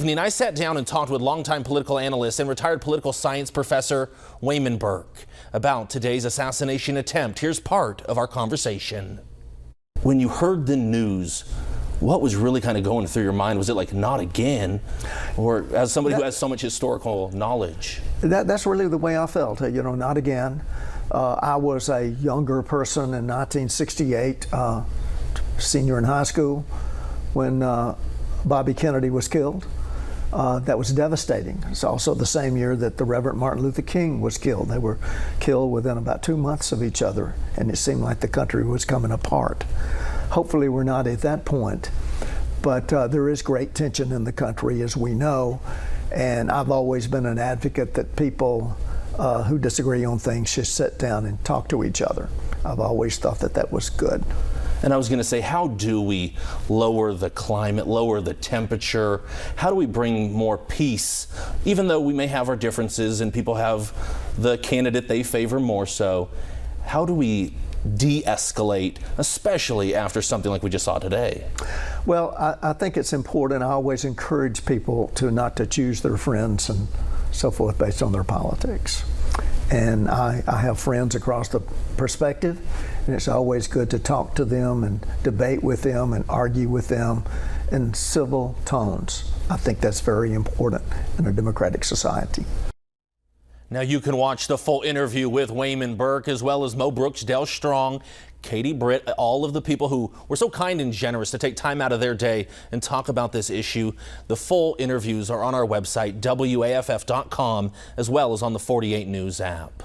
I sat down and talked with longtime political analyst and retired political science professor Waymon Burke about today's assassination attempt. Here's part of our conversation. When you heard the news, what was really kind of going through your mind? Was it like, not again? Or as somebody who has so much historical knowledge? That's really the way I felt, not again. I was a younger person in 1968, senior in high school, when Bobby Kennedy was killed. That was devastating. It's also the same year that the Reverend Martin Luther King was killed. They were killed within about 2 months of each other, and it seemed like the country was coming apart. Hopefully we're not at that point, but there is great tension in the country, as we know, and I've always been an advocate that people who disagree on things should sit down and talk to each other. I've always thought that that was good. And I was going to say, how do we lower the climate, lower the temperature? How do we bring more peace, even though we may have our differences and people have the candidate they favor more so? How do we de-escalate, especially after something like we just saw today? Well, I think it's important. I always encourage people to not to choose their friends and so forth based on their politics. And I have friends across the perspective, and it's always good to talk to them and debate with them and argue with them in civil tones. I think that's very important in a democratic society. Now you can watch the full interview with Waymon Burke, as well as Mo Brooks, Dell Strong, Katie Britt, all of the people who were so kind and generous to take time out of their day and talk about this issue. The full interviews are on our website, WAFF.com, as well as on the 48 News app.